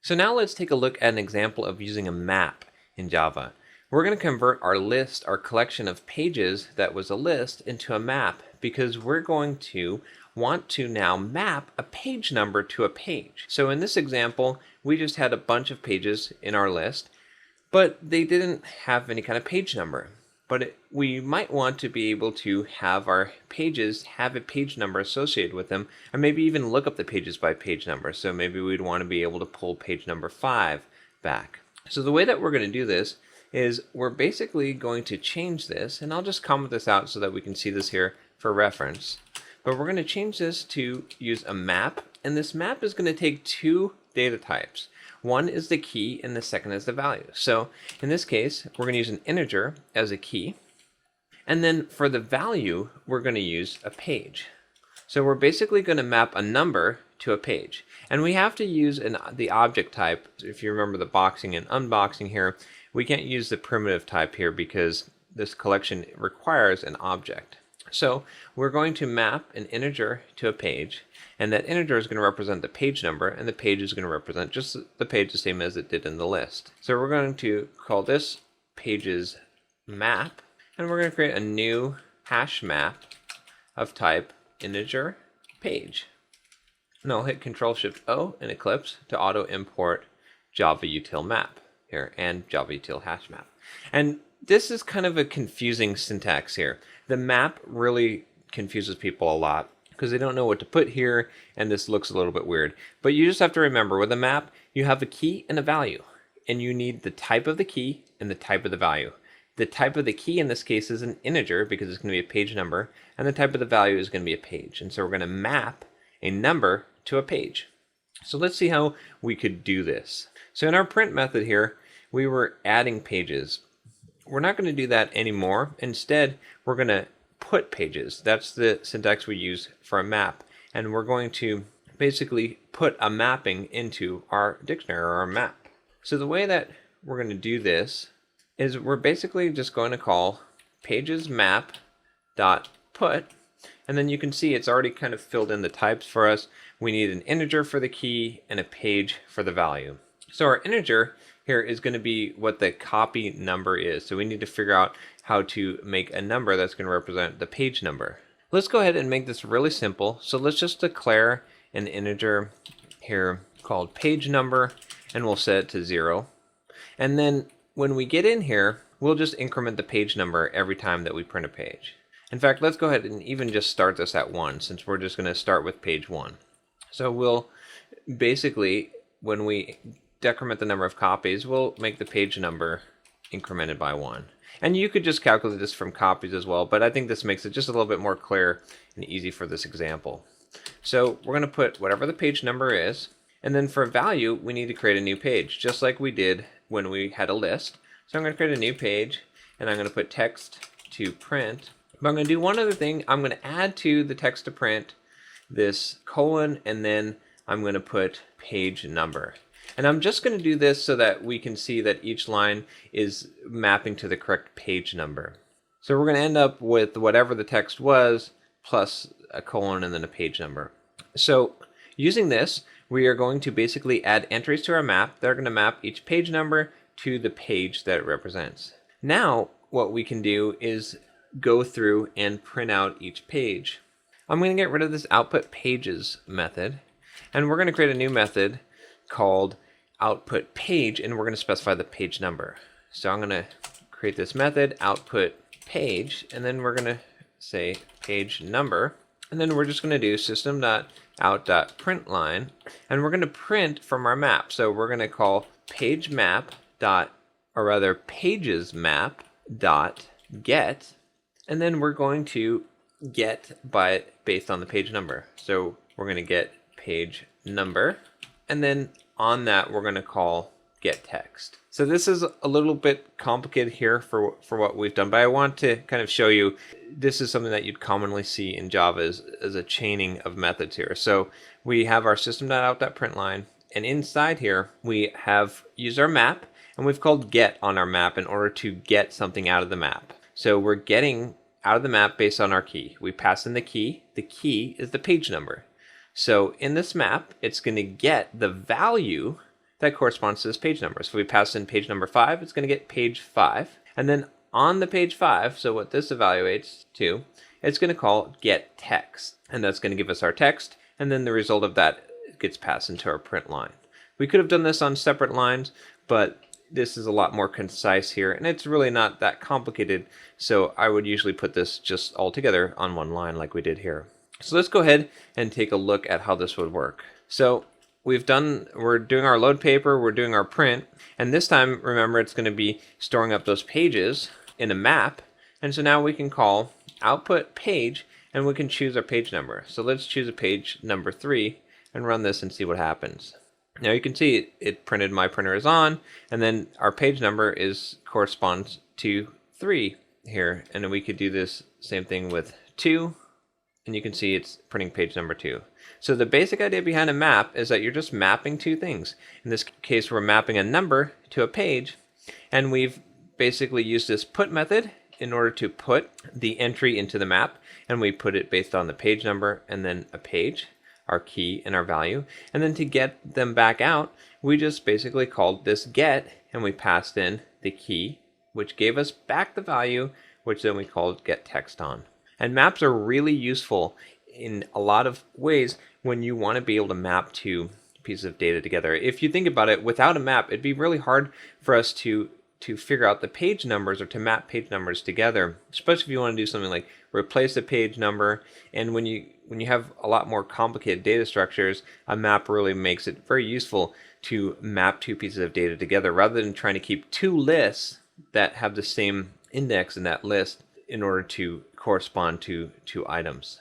So now let's take a look at an example of using a map in Java. We're going to convert our list, our collection of pages that was a list, into a map because we're going to want to now map a page number to a page. So in this example, we just had a bunch of pages in our list, but they didn't have any kind of page number. But we might want to be able to have our pages have a page number associated with them, and maybe even look up the pages by page number. So maybe we'd want to be able to pull page number 5 back. So the way that we're going to do this is we're basically going to change this, and I'll just comment this out so that we can see this here for reference. But we're going to change this to use a map, and this map is going to take two data types. One is the key and the second is the value. So in this case, we're going to use an integer as a key. And then for the value, we're going to use a page. So we're basically going to map a number to a page. And we have to use the object type. If you remember the boxing and unboxing here, we can't use the primitive type here because this collection requires an object. So we're going to map an integer to a page, and that integer is going to represent the page number, and the page is going to represent just the page the same as it did in the list. So we're going to call this pages map, and we're going to create a new hash map of type integer page. And I'll hit Control-Shift-O in Eclipse to auto import Java util map here and Java util hash map. And this is kind of a confusing syntax here. The map really confuses people a lot because they don't know what to put here, and this looks a little bit weird. But you just have to remember, with a map, you have a key and a value, and you need the type of the key and the type of the value. The type of the key in this case is an integer because it's going to be a page number, and the type of the value is going to be a page. And so we're going to map a number to a page. So let's see how we could do this. So in our print method here, we were adding pages. We're not going to do that anymore. Instead, we're going to put pages. That's the syntax we use for a map. And we're going to basically put a mapping into our dictionary or our map. So the way that we're going to do this is we're basically just going to call pages map dot put, and then you can see it's already kind of filled in the types for us. We need an integer for the key and a page for the value. So our integer here is going to be what the copy number is. So we need to figure out how to make a number that's going to represent the page number. Let's go ahead and make this really simple. So let's just declare an integer here called page number, and we'll set it to 0. And then when we get in here, we'll just increment the page number every time that we print a page. In fact, let's go ahead and even just start this at 1, since we're just going to start with page 1. So we'll basically, when we decrement the number of copies, we'll make the page number incremented by 1. And you could just calculate this from copies as well, but I think this makes it just a little bit more clear and easy for this example. So we're going to put whatever the page number is, and then for value, we need to create a new page, just like we did when we had a list. So I'm going to create a new page, and I'm going to put text to print. But I'm going to do one other thing. I'm going to add to the text to print this colon, and then I'm going to put page number. And I'm just going to do this so that we can see that each line is mapping to the correct page number. So we're going to end up with whatever the text was plus a colon and then a page number. So using this, we are going to basically add entries to our map. They're going to map each page number to the page that it represents. Now what we can do is go through and print out each page. I'm going to get rid of this output pages method, and we're going to create a new method called output page, and we're going to specify the page number. So I'm going to create this method output page, and then we're going to say page number, and then we're just going to do system.out.println, and we're going to print from our map. So we're going to call page map dot, or rather pages map dot get, and then we're going to get based on the page number. So we're going to get page number, and then on that we're going to call get text. So this is a little bit complicated here for what we've done, but I want to kind of show you this is something that you'd commonly see in Java as a chaining of methods here. So we have our system.out.println, and inside here we have used our map, and we've called get on our map in order to get something out of the map. So we're getting out of the map based on our key. We pass in the key. The key is the page number. So in this map, it's going to get the value that corresponds to this page number. So if we pass in page number 5, it's going to get page 5. And then on the page 5, so what this evaluates to, it's going to call get text. And that's going to give us our text, and then the result of that gets passed into our print line. We could have done this on separate lines, but this is a lot more concise here, and it's really not that complicated, so I would usually put this just all together on one line like we did here. So let's go ahead and take a look at how this would work. So we're doing our load paper, we're doing our print, and this time, remember, it's going to be storing up those pages in a map, and so now we can call output page, and we can choose our page number. So let's choose a page number 3 and run this and see what happens. Now you can see it printed my printer is on, and then our page number corresponds to 3 here, and then we could do this same thing with 2, and you can see it's printing page number 2. So the basic idea behind a map is that you're just mapping two things. In this case, we're mapping a number to a page, and we've basically used this put method in order to put the entry into the map, and we put it based on the page number and then a page, our key and our value. And then to get them back out, we just basically called this get, and we passed in the key, which gave us back the value, which then we called get text on. And maps are really useful in a lot of ways when you want to be able to map two pieces of data together. If you think about it, without a map, it'd be really hard for us to figure out the page numbers or to map page numbers together, especially if you want to do something like replace a page number. And when you have a lot more complicated data structures, a map really makes it very useful to map two pieces of data together rather than trying to keep two lists that have the same index in that list in order to correspond to two items.